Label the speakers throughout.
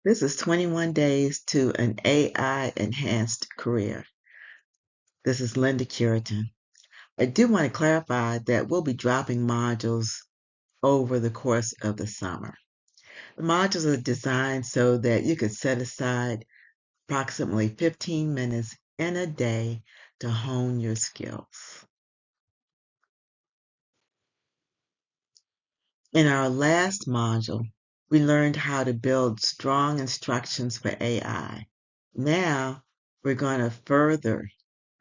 Speaker 1: This is 21 Days to an AI Enhanced Career. This is Linda Cureton. I do want to clarify that we'll be dropping modules over the course of the summer. The modules are designed so that you could set aside approximately 15 minutes in a day to hone your skills. In our last module, we learned how to build strong instructions for AI. Now we're going further,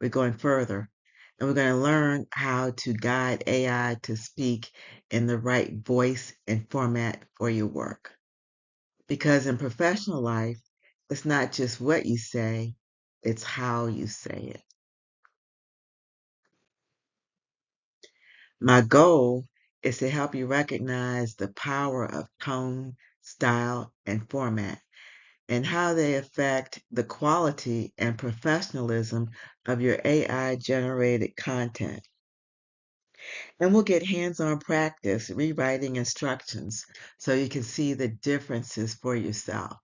Speaker 1: and we're going to learn how to guide AI to speak in the right voice and format for your work. Because in professional life, it's not just what you say, it's how you say it. My goal is to help you recognize the power of tone, style, and format, and how they affect the quality and professionalism of your AI-generated content. And we'll get hands-on practice rewriting instructions so you can see the differences for yourself.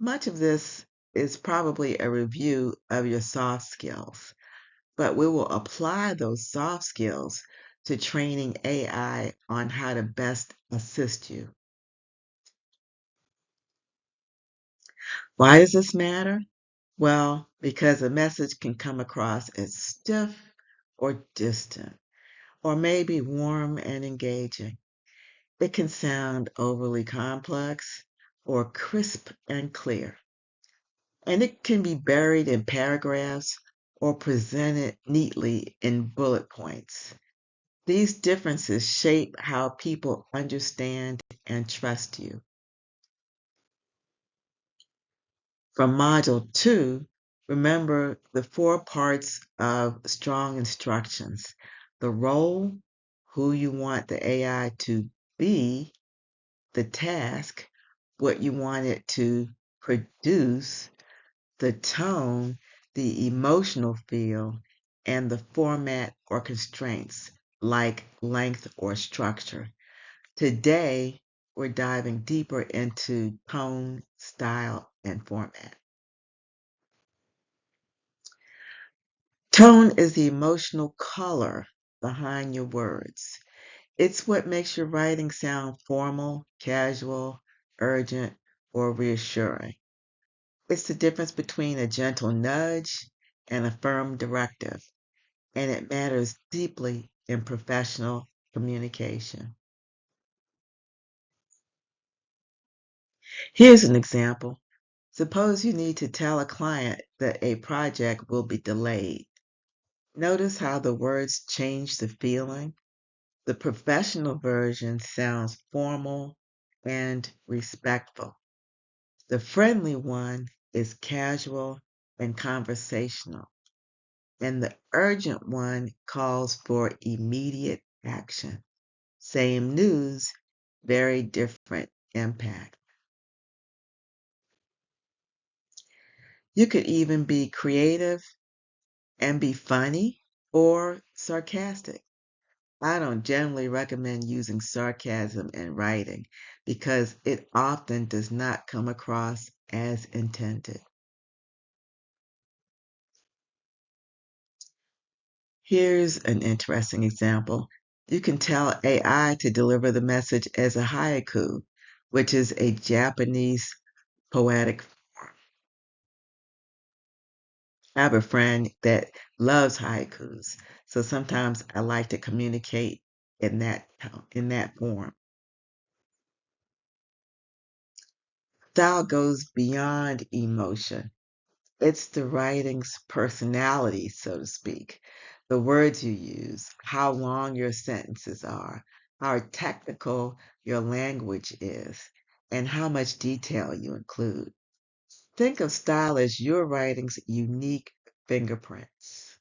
Speaker 1: Much of this is probably a review of your soft skills, but we will apply those soft skills to training AI on how to best assist you. Why does this matter? Well, because a message can come across as stiff or distant, or maybe warm and engaging. It can sound overly complex or crisp and clear. And it can be buried in paragraphs or presented neatly in bullet points. These differences shape how people understand and trust you. From Module 2, remember the 4 parts of strong instructions: the role, who you want the AI to be, the task, what you want it to produce, the tone, the emotional feel, and the format or constraints like length or structure. Today, we're diving deeper into tone, style, and format. Tone is the emotional color behind your words. It's what makes your writing sound formal, casual, urgent, or reassuring. It's the difference between a gentle nudge and a firm directive, and it matters deeply in professional communication. Here's an example. Suppose you need to tell a client that a project will be delayed. Notice how the words change the feeling. The professional version sounds formal and respectful. The friendly one is casual and conversational. And the urgent one calls for immediate action. Same news, very different impact. You could even be creative and be funny or sarcastic. I don't generally recommend using sarcasm in writing because it often does not come across as intended. Here's an interesting example. You can tell AI to deliver the message as a haiku, which is a Japanese poetic form. I have a friend that loves haikus, so sometimes I like to communicate in that form. Style goes beyond emotion. It's the writing's personality, so to speak. The words you use, how long your sentences are, how technical your language is, and how much detail you include. Think of style as your writing's unique fingerprints.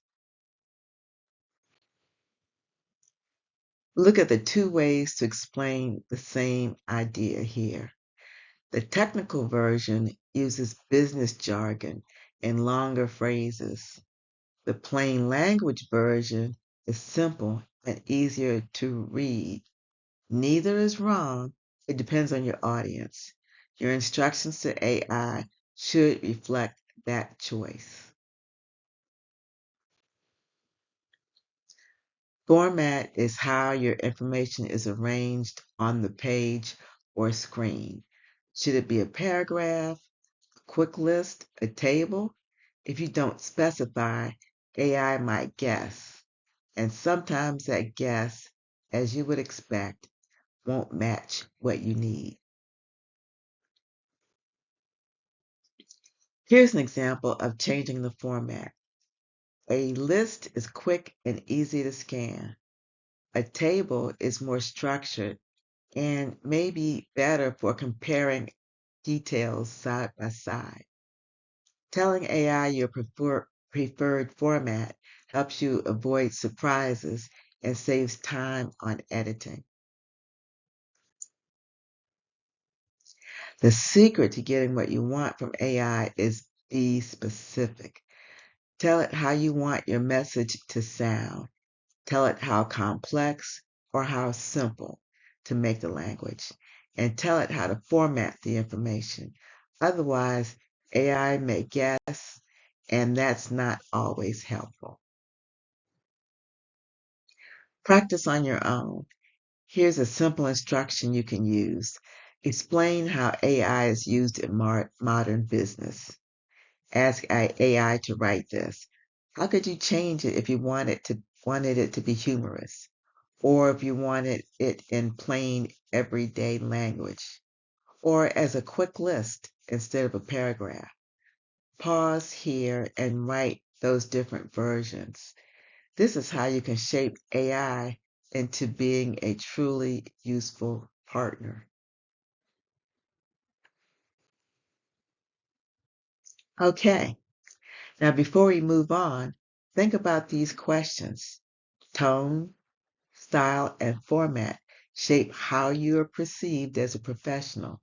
Speaker 1: Look at the 2 ways to explain the same idea here. The technical version uses business jargon and longer phrases. The plain language version is simple and easier to read. Neither is wrong. It depends on your audience. Your instructions to AI should reflect that choice. Format is how your information is arranged on the page or screen. Should it be a paragraph, a quick list, a table? If you don't specify, AI might guess. And sometimes that guess, as you would expect, won't match what you need. Here's an example of changing the format. A list is quick and easy to scan. A table is more structured and may be better for comparing details side by side. Telling AI your preferred format helps you avoid surprises and saves time on editing. The secret to getting what you want from AI is be specific. Tell it how you want your message to sound. Tell it how complex or how simple to make the language. And tell it how to format the information. Otherwise, AI may guess, and that's not always helpful. Practice on your own. Here's a simple instruction you can use. Explain how AI is used in modern business. Ask AI to write this. How could you change it if you wanted it to be humorous? Or if you wanted it in plain everyday language? Or as a quick list instead of a paragraph? Pause here and write those different versions. This is how you can shape AI into being a truly useful partner. Okay, now before we move on, think about these questions. Tone, style, and format shape how you are perceived as a professional.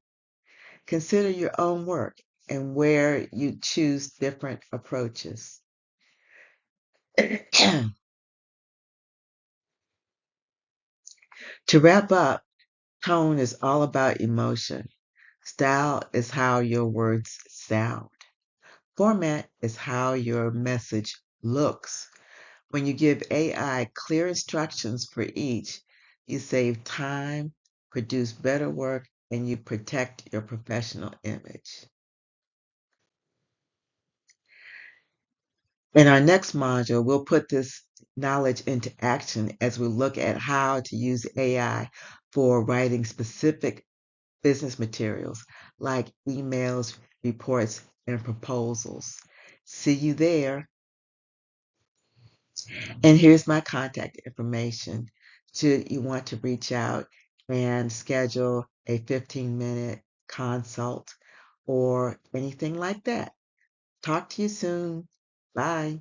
Speaker 1: Consider your own work and where you choose different approaches. To wrap up, tone is all about emotion. Style is how your words sound. Format is how your message looks. When you give AI clear instructions for each, you save time, produce better work, and you protect your professional image. In our next module, we'll put this knowledge into action as we look at how to use AI for writing specific business materials like emails, reports, and proposals. See you there. And here's my contact information. Should you want to reach out and schedule a 15-minute consult or anything like that. Talk to you soon. Bye.